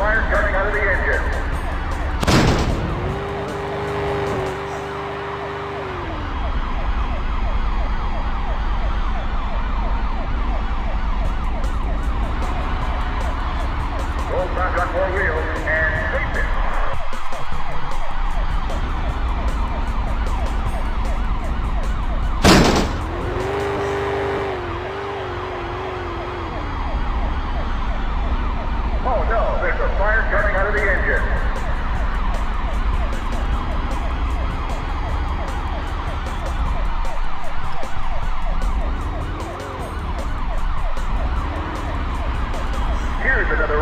fire coming out of the engine. Roll back on 4 wheels and sweep it. Oh no, there's a fire coming out of the engine. Here's another